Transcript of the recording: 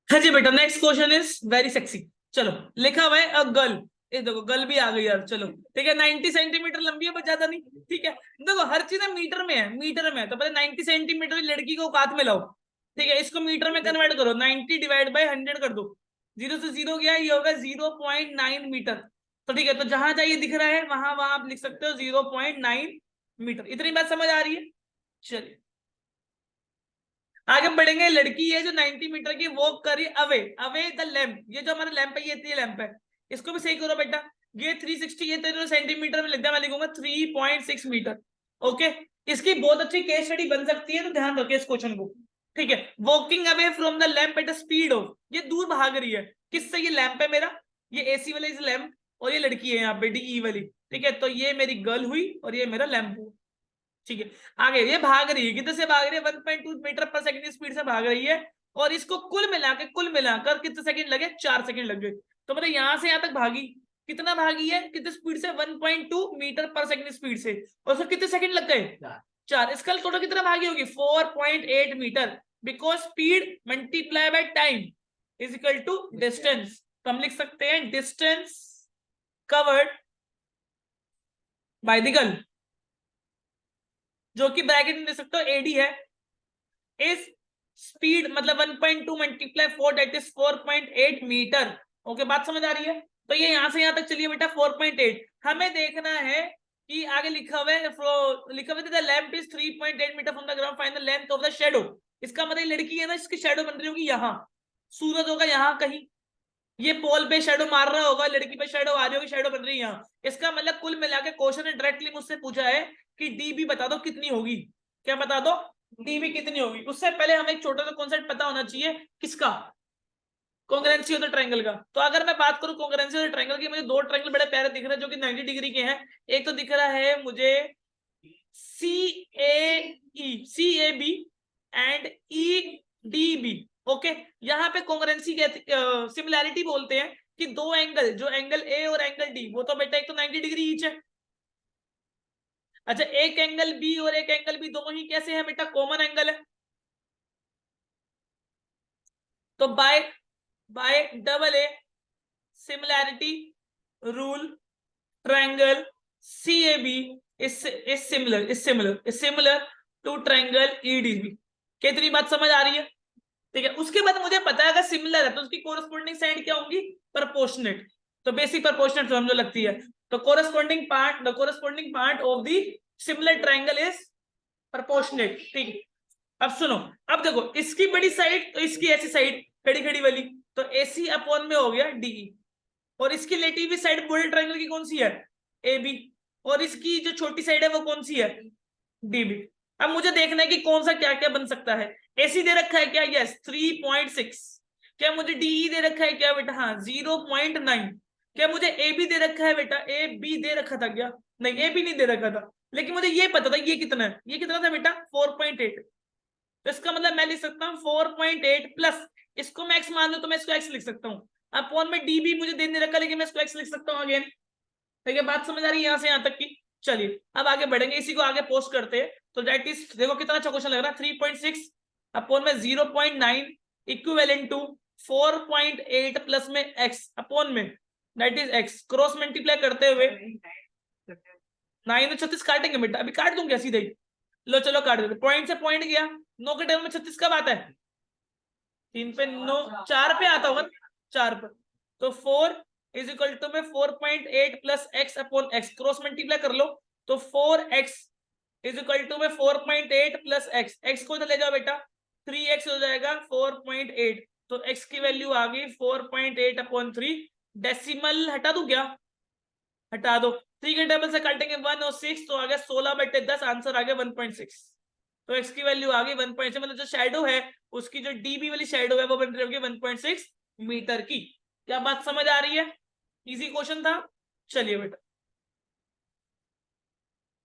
हाँ जी बेटा, next question is very sexy. चलो, लिखा हुआ है अ गर्ल। ये देखो गर्ल भी आ गई यार। चलो ठीक है, 90 सेंटीमीटर लंबी है, बस ज्यादा नहीं। ठीक है, देखो हर चीज मीटर में है, मीटर में है, तो पहले 90 सेंटीमीटर लड़की को औकात में लाओ। ठीक है, इसको मीटर में कन्वर्ट करो, 90 डिवाइड बाई 100 कर दो। जीरो से जीरो गया, ये होगा 0.9 मीटर। तो ठीक है, तो जहां जहां ये दिख रहा है वहां वहां आप लिख सकते हो 0.9 मीटर। इतनी बात समझ आ रही है? चलिए आगे बढ़ेंगे। लड़की है जो 90 मीटर की वॉक करी अवे अवे द लैंप। ये जो हमारा लैंप है, ये लैंप है, इसको भी सही करो बेटा। ये 360, ये तो सेंटीमीटर में लिख दिया, मैं लिखूंगा 3.6 मीटर। ओके, इसकी बहुत अच्छी केस स्टडी बन सकती है, तो ध्यान रखिए इस क्वेश्चन को। ठीक है, walking away from the lamp at a speed of, ये दूर भाग रही है किससे? ये लैंप है मेरा, ये एसी वाला इस लैंप, और ये लड़की है यहाँ पे डीई वाली। ठीक है, तो ये मेरी गर्ल हुई और ये मेरा लैंप हुआ। ठीक है, आगे ये भाग रही है, कितने से भाग रही है? 1.2 मीटर पर सेकंड स्पीड से भाग रही है। और इसको कुल मिलाकर कितने सेकंड लगे? 4 सेकंड लगे। तो मतलब यहां से यहां तक भागी, कितना भागी है, कितने स्पीड से? 1.2 मीटर पर सेकंड स्पीड से। और उसको कितने सेकंड लग गए? 4। इसका टोटल कितना भागी होगी? 4.8 मीटर। Because speed multiply by time is equal to distance. तो हम लिख सकते हैं distance covered by the girl, जो कि ब्रैकेट में दे सकते हो एडी है, इस स्पीड मतलब 1.2 multiply 4, that is 4.8 metre. Okay, बात समझ आ रही है? तो ये यहां से यहां तक चलिए बेटा 4.8। हमें देखना है कि आगे लिखा हुआ है, लिखा हुआ है the lamp is 3.8 metre from the ground, find the length of the shadow. इसका मतलब लड़की है ना, इसकी शैडो बन रही होगी यहाँ, सूरज होगा यहाँ कहीं, ये पोल पे शैडो मार रहा होगा, लड़की पे शैडो आ रही होगी, शैडो बन रही है यहाँ। इसका मतलब कुल मिला के क्वेश्चन ने डायरेक्टली मुझसे पूछा है कि डीबी बता दो कितनी होगी। क्या बता दो? डीबी कितनी होगी। उससे पहले हमें एक छोटा सा कॉन्सेप्ट पता होना चाहिए, किसका? कॉन्ग्रेंसी ऑफ द ट्रायंगल का। तो अगर मैं बात करूं कॉन्ग्रेंसी ऑफ द ट्रायंगल की, मुझे दो ट्रायंगल बड़े प्यारे दिख रहे हैं जो कि 90 डिग्री के हैं। एक तो दिख रहा है मुझे C A B and E D B. Okay, यहाँ पे कॉन्ग्रेंसी सिमिलैरिटी बोलते हैं कि दो एंगल, जो एंगल ए और एंगल डी, वो तो बेटा एक तो 90 डिग्री ईच है। अच्छा, एक एंगल बी और एक एंगल बी दोनों ही कैसे हैं बेटा? कॉमन एंगल है। तो by by double A similarity rule, triangle C A B is similar to triangle EDB. कितनी बात समझ आ रही है? ठीक है, उसके बाद मुझे पता है अगर सिमिलर है तो उसकी कोरस्पॉन्डिंग साइड क्या होंगी? प्रोपोर्शनेट। तो बेसिक प्रोपोर्शनेट समझो लगती है। तो corresponding part of the similar triangle is proportionate. ठीक है, अब सुनो, अब देखो इसकी बड़ी साइड तो इसकी ऐसी साइड खड़ी खड़ी वाली, तो एसी अपॉन में हो गया डीई। और इसकी लेटी हुई साइड बड़े ट्रायंगल की कौन सी है? A B. और इसकी जो छोटी साइड है वो कौन सी है? D B. अब मुझे देखना है कि कौन सा क्या क्या बन सकता है। एसी दे रखा है क्या? यस, 3.6। क्या मुझे डीई दे रखा है क्या बेटा? हाँ, 0.9। क्या मुझे ए बी दे रखा है बेटा? ए बी दे रखा था क्या? नहीं, ए बी नहीं दे रखा था, लेकिन मुझे ये पता था ये कितना है। ये कितना था बेटा? 4.8। तो इसका मतलब मैं लिख सकता हूँ 4.8 प्लस, इसको मैं एक्स मान लू तो मैं इसको एक्स लिख सकता हूँ। अपॉन में डी भी मुझे दे नहीं रखा, लेकिन मैं इसको एक्स लिख सकता हूँ अगेन। ठीक है, बात समझ आ रही है यहाँ से यहाँ तक की? चलिए अब आगे बढ़ेंगे, इसी को आगे पोस्ट करते हैं। तो दैट इज, देखो कितना अच्छा क्वेश्चन लग रहा है। 3.6 अपॉन में 0.9 इक्विवेलेंट टू 4.8 प्लस में एक्स अपॉन में that is x, cross multiply करते हुए 9 में 36 काटेंगे बेटा, अभी काट दूंगा सीधे ही। लो चलो काट देते, पॉइंट से पॉइंट गया। 9 के टर्म में 36 कब आता है? 3 पे 9, 4 पे आता होगा, 4 पर। तो 4 इज इक्वल टू में 4.8 plus x upon x, cross multiply कर लो। तो 4x इज इक्वल टू में 4.8 प्लस एक्स, एक्स को इधर ले जाओ बेटा, 3x हो जाएगा 4.8। तो x की वैल्यू आ गई 4.8 अपॉन 3। डेसिमल हटा दू क्या? हटा दो। 3 के टेबल से काटेंगे 1 और 6, तो आ गया 16/10, आंसर आ गया 1.6। तो x की वैल्यू आ गई 1.6, मतलब जो शैडो है उसकी जो डीबी वाली शैडो है वो बन रही होगी 1.6 मीटर की। क्या बात समझ आ रही है? इजी क्वेश्चन था। चलिए बेटा